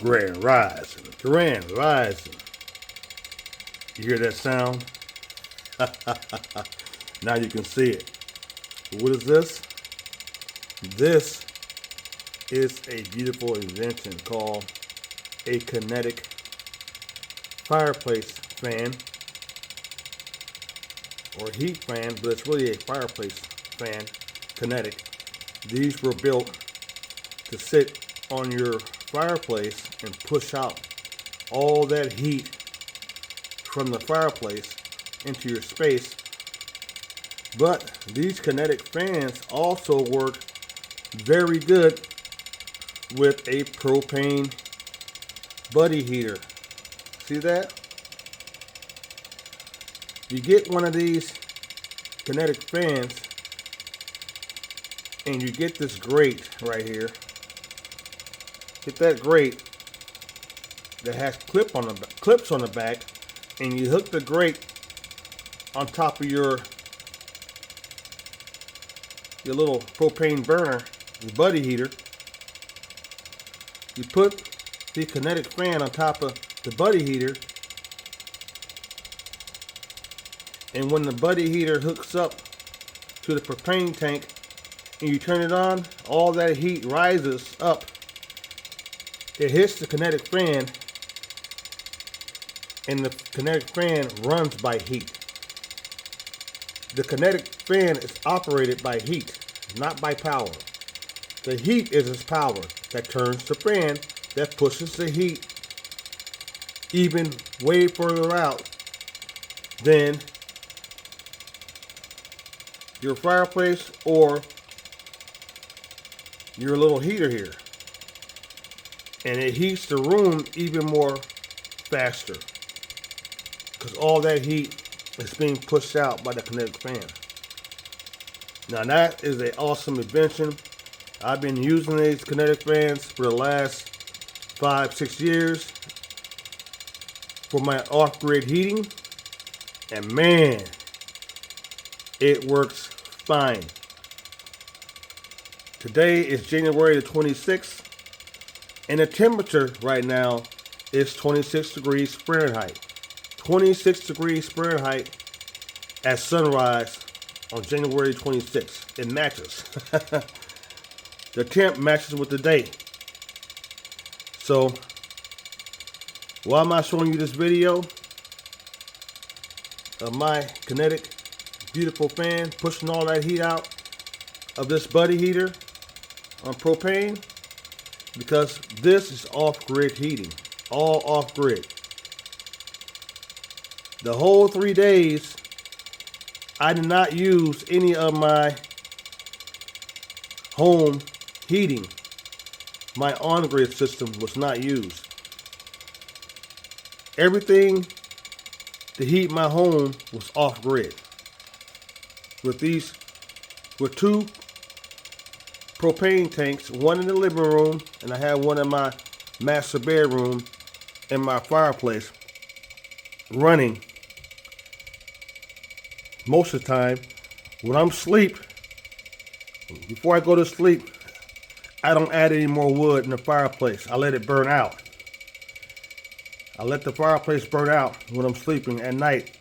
Grand Rising, Grand Rising. You hear that sound? Now you can see it. What is this? This is a beautiful invention called a kinetic fireplace fan or heat fan, but it's really a fireplace fan, kinetic. These were built to sit on your fireplace and push out all that heat from the fireplace into your space. But these kinetic fans also work very good with a propane buddy heater. See that? You get one of these kinetic fans and you get this grate right here. Get that grate that has clips on the back, and you hook the grate on top of your little propane burner, the buddy heater. You put the kinetic fan on top of the buddy heater, and when the buddy heater hooks up to the propane tank and you turn it on, all that heat rises up. It hits the kinetic fan, and the kinetic fan runs by heat. The kinetic fan is operated by heat, not by power. The heat is its power that turns the fan, that pushes the heat even way further out than your fireplace or your little heater here. And it heats the room even more faster because all that heat is being pushed out by the kinetic fan. Now that is an awesome invention. I've been using these kinetic fans for the last 5-6 years for my off-grid heating, and man, it works fine. Today is January the 26th, and the temperature right now is 26 degrees Fahrenheit. 26 degrees Fahrenheit at sunrise on January 26th. It matches. The temp matches with the day. So, why am I showing you this video of my kinetic beautiful fan pushing all that heat out of this buddy heater on propane? Because this is off-grid heating, all off-grid. The whole 3 days, I did not use any of my home heating. My on-grid system was not used. Everything to heat my home was off-grid. With two propane tanks, one in the living room, and I have one in my master bedroom and my fireplace running most of the time. When I'm asleep, before I go to sleep, I don't add any more wood in the fireplace. I let it burn out. I let the fireplace burn out when I'm sleeping at night.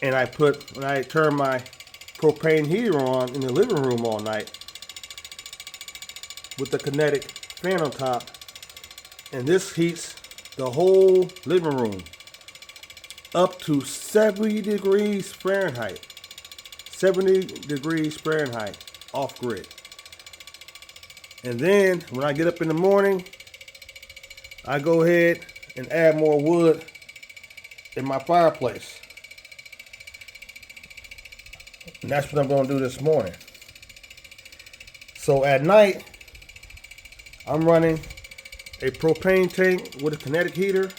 And when I turn my propane heater on in the living room all night with the kinetic fan on top, and this heats the whole living room up to 70 degrees Fahrenheit. 70 degrees Fahrenheit off grid. And then when I get up in the morning, I go ahead and add more wood in my fireplace. And that's what I'm going to do this morning. So at night, I'm running a propane tank with a kinetic heater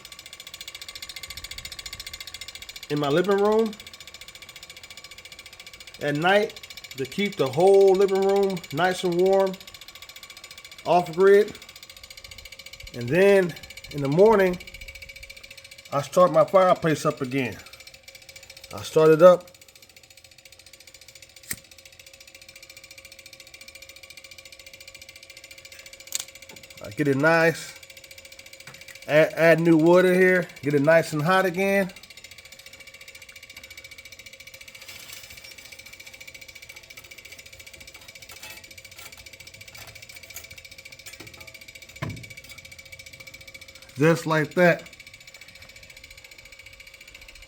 in my living room at night to keep the whole living room nice and warm, off grid. And then in the morning, I start my fireplace up again. I start it up. I get it nice add new wood in here, get it nice and hot again. Just like that.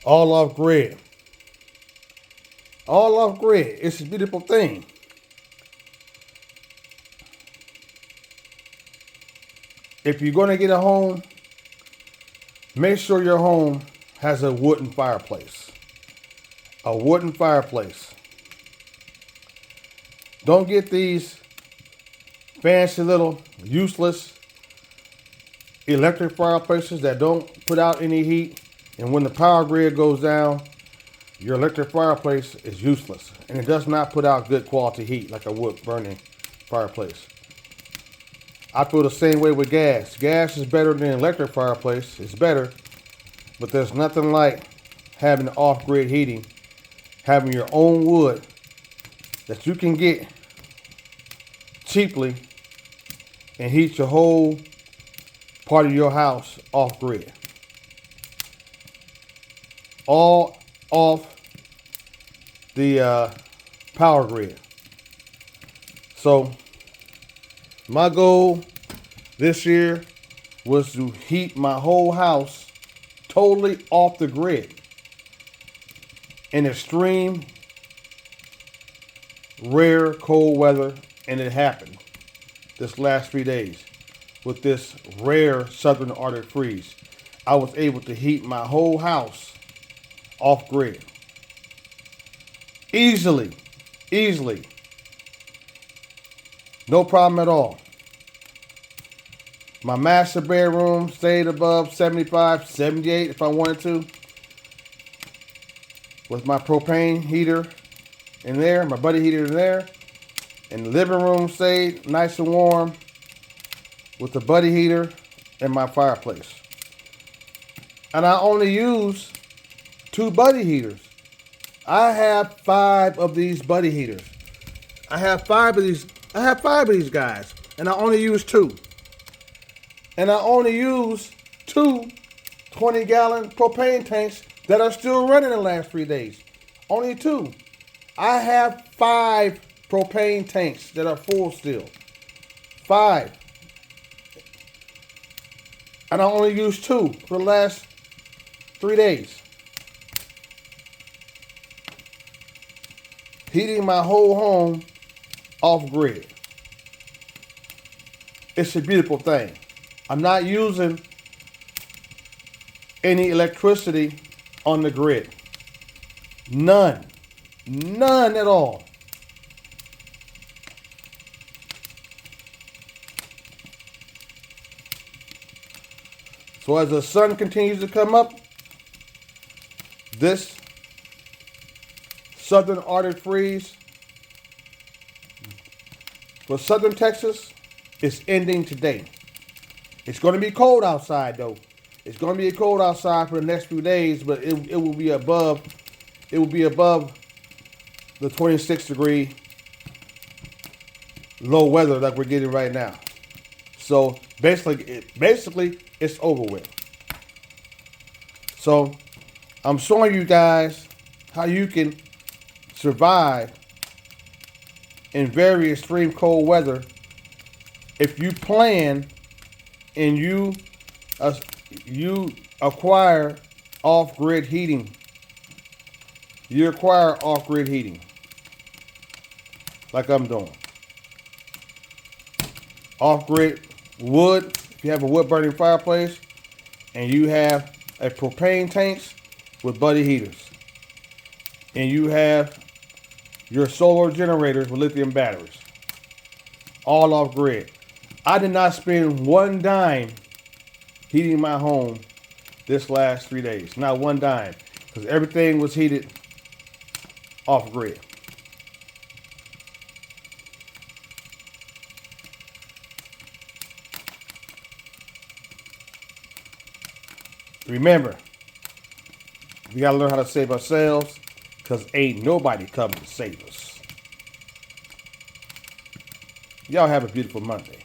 All off grid. All off grid. It's a beautiful thing. If you're going to get a home, make sure your home has a wooden fireplace. A wooden fireplace. Don't get these fancy little useless electric fireplaces that don't put out any heat. And when the power grid goes down, your electric fireplace is useless. And it does not put out good quality heat like a wood burning fireplace. I feel the same way with gas. Gas is better than electric fireplace. It's better. But there's nothing like having off-grid heating. Having your own wood that you can get cheaply and heat your whole part of your house off-grid. All off the power grid. So my goal this year was to heat my whole house totally off the grid in extreme rare cold weather, and it happened this last 3 days with this rare southern Arctic freeze. I was able to heat my whole house off grid. Easily. No problem at all. My master bedroom stayed above 75, 78 if I wanted to. With my propane heater in there, my buddy heater in there. And the living room stayed nice and warm with the buddy heater and my fireplace. And I only use 2 buddy heaters. I have 5 of these buddy heaters. I have 5 of these guys, and I only use 2. And I only use 2 20-gallon propane tanks that are still running the last 3 days. Only 2. I have 5 propane tanks that are full still. 5. And I only use 2 for the last 3 days. Heating my whole home off grid. It's a beautiful thing. I'm not using any electricity on the grid. None. None at all. So as the sun continues to come up, this southern Arctic freeze for southern Texas is ending today. It's going to be cold outside though. It's going to be cold outside for the next few days, but it will be above the 26-degree low weather that we're getting right now. So basically it's over with. So I'm showing you guys how you can survive in very extreme cold weather if you plan and you acquire off-grid heating. You acquire off-grid heating like I'm doing. Off-grid wood, if you have a wood-burning fireplace and you have a propane tanks with buddy heaters and you have your solar generators with lithium batteries, all off-grid. I did not spend one dime heating my home this last 3 days. Not one dime. Because everything was heated off-grid. Remember, we got to learn how to save ourselves because ain't nobody coming to save us. Y'all have a beautiful Monday.